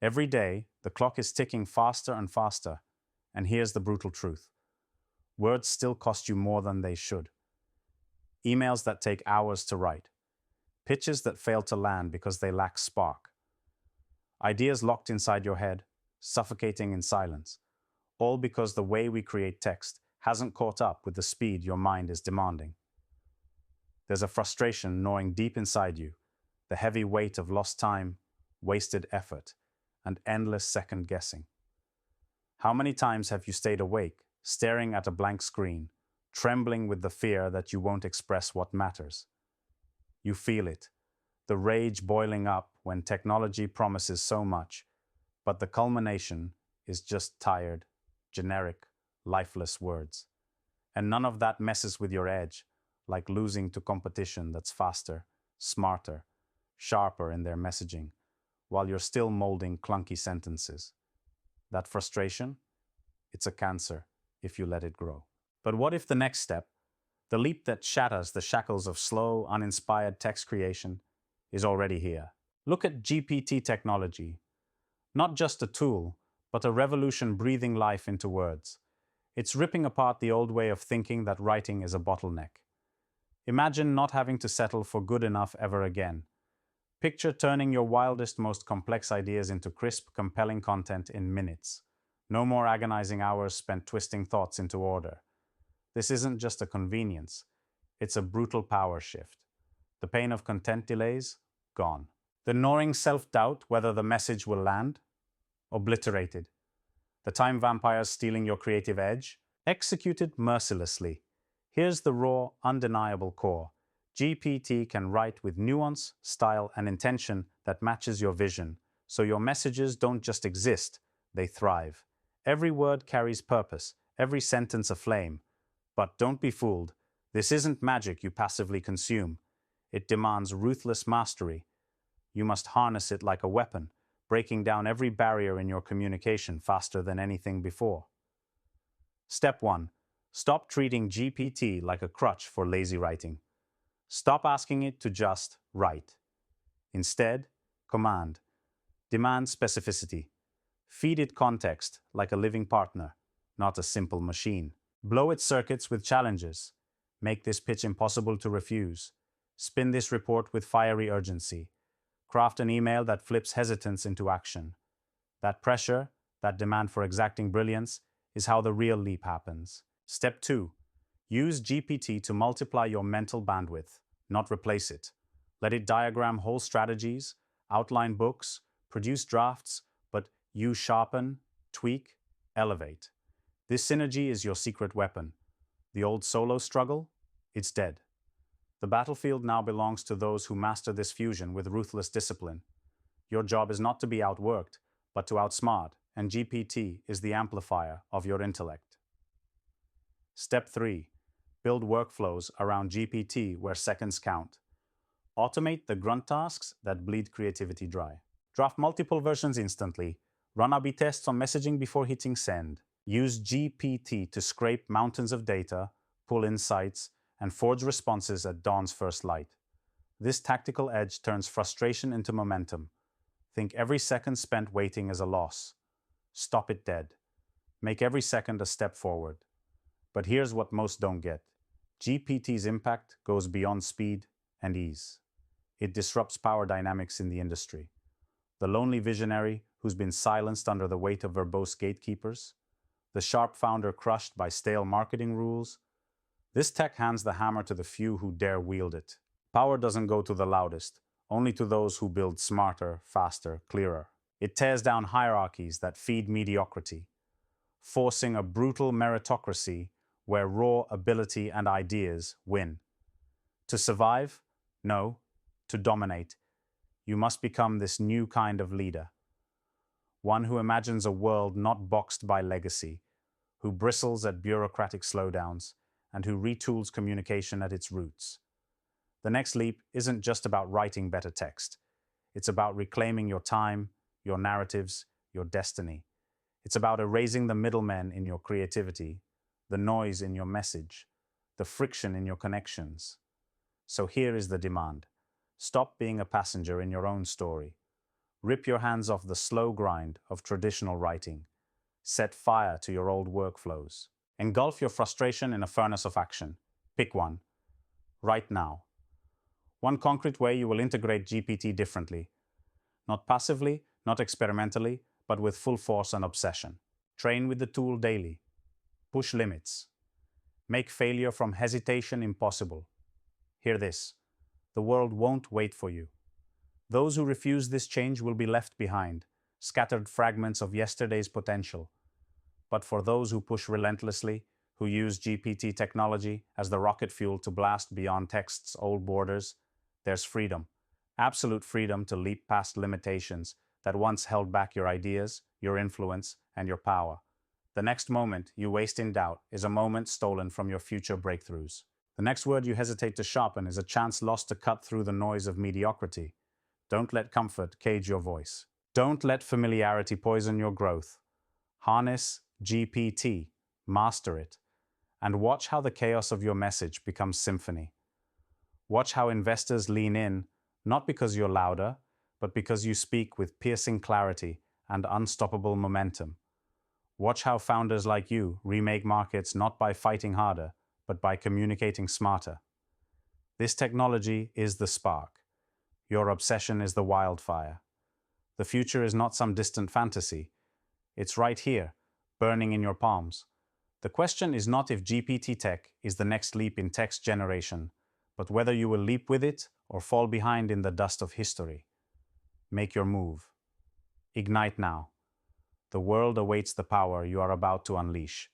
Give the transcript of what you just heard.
Every day, the clock is ticking faster and faster, and here's the brutal truth. Words still cost you more than they should. Emails that take hours to write, pitches that fail to land because they lack spark, ideas locked inside your head, suffocating in silence, all because the way we create text hasn't caught up with the speed your mind is demanding. There's a frustration gnawing deep inside you, the heavy weight of lost time, wasted effort, and endless second guessing. How many times have you stayed awake, staring at a blank screen, trembling with the fear that you won't express what matters? You feel it, the rage boiling up when technology promises so much, but the culmination is just tired, generic, lifeless words. And none of that messes with your edge, like losing to competition that's faster, smarter, sharper in their messaging, while you're still molding clunky sentences. That frustration? It's a cancer if you let it grow. But what if the next step, the leap that shatters the shackles of slow, uninspired text creation, is already here? Look at GPT technology. Not just a tool, but a revolution breathing life into words. It's ripping apart the old way of thinking that writing is a bottleneck. Imagine not having to settle for good enough ever again. Picture turning your wildest, most complex ideas into crisp, compelling content in minutes. No more agonizing hours spent twisting thoughts into order. This isn't just a convenience, it's a brutal power shift. The pain of content delays? Gone. The gnawing self-doubt whether the message will land? Obliterated. The time vampires stealing your creative edge? Executed mercilessly. Here's the raw, undeniable core. GPT can write with nuance, style, and intention that matches your vision, so your messages don't just exist, they thrive. Every word carries purpose, every sentence a flame. But don't be fooled. This isn't magic you passively consume. It demands ruthless mastery. You must harness it like a weapon, breaking down every barrier in your communication faster than anything before. Step 1. Stop treating GPT like a crutch for lazy writing. Stop asking it to just write. Instead, command. Demand specificity. Feed it context like a living partner, not a simple machine. Blow its circuits with challenges. Make this pitch impossible to refuse. Spin this report with fiery urgency. Craft an email that flips hesitance into action. That pressure, that demand for exacting brilliance, is how the real leap happens. Step 2. Use GPT to multiply your mental bandwidth, not replace it. Let it diagram whole strategies, outline books, produce drafts, but you sharpen, tweak, elevate. This synergy is your secret weapon. The old solo struggle? It's dead. The battlefield now belongs to those who master this fusion with ruthless discipline. Your job is not to be outworked, but to outsmart, and GPT is the amplifier of your intellect. Step 3. Build workflows around GPT where seconds count. Automate the grunt tasks that bleed creativity dry. Draft multiple versions instantly. Run A/B tests on messaging before hitting send. Use GPT to scrape mountains of data, pull insights, and forge responses at dawn's first light. This tactical edge turns frustration into momentum. Think every second spent waiting as a loss. Stop it dead. Make every second a step forward. But here's what most don't get. GPT's impact goes beyond speed and ease. It disrupts power dynamics in the industry. The lonely visionary who's been silenced under the weight of verbose gatekeepers, the sharp founder crushed by stale marketing rules. This tech hands the hammer to the few who dare wield it. Power doesn't go to the loudest, only to those who build smarter, faster, clearer. It tears down hierarchies that feed mediocrity, forcing a brutal meritocracy where raw ability and ideas win. To survive? No. To dominate, you must become this new kind of leader. One who imagines a world not boxed by legacy, who bristles at bureaucratic slowdowns, and who retools communication at its roots. The next leap isn't just about writing better text. It's about reclaiming your time, your narratives, your destiny. It's about erasing the middlemen in your creativity, the noise in your message, the friction in your connections. So here is the demand. Stop being a passenger in your own story. Rip your hands off the slow grind of traditional writing. Set fire to your old workflows. Engulf your frustration in a furnace of action. Pick one. Right now. One concrete way you will integrate GPT differently. Not passively, not experimentally, but with full force and obsession. Train with the tool daily. Push limits. Make failure from hesitation impossible. Hear this. The world won't wait for you. Those who refuse this change will be left behind, scattered fragments of yesterday's potential. But for those who push relentlessly, who use GPT technology as the rocket fuel to blast beyond text's old borders, there's freedom. Absolute freedom to leap past limitations that once held back your ideas, your influence, and your power. The next moment you waste in doubt is a moment stolen from your future breakthroughs. The next word you hesitate to sharpen is a chance lost to cut through the noise of mediocrity. Don't let comfort cage your voice. Don't let familiarity poison your growth. Harness GPT, master it, and watch how the chaos of your message becomes symphony. Watch how investors lean in, not because you're louder, but because you speak with piercing clarity and unstoppable momentum. Watch how founders like you remake markets not by fighting harder, but by communicating smarter. This technology is the spark. Your obsession is the wildfire. The future is not some distant fantasy. It's right here, burning in your palms. The question is not if GPT tech is the next leap in text generation, but whether you will leap with it or fall behind in the dust of history. Make your move. Ignite now. The world awaits the power you are about to unleash.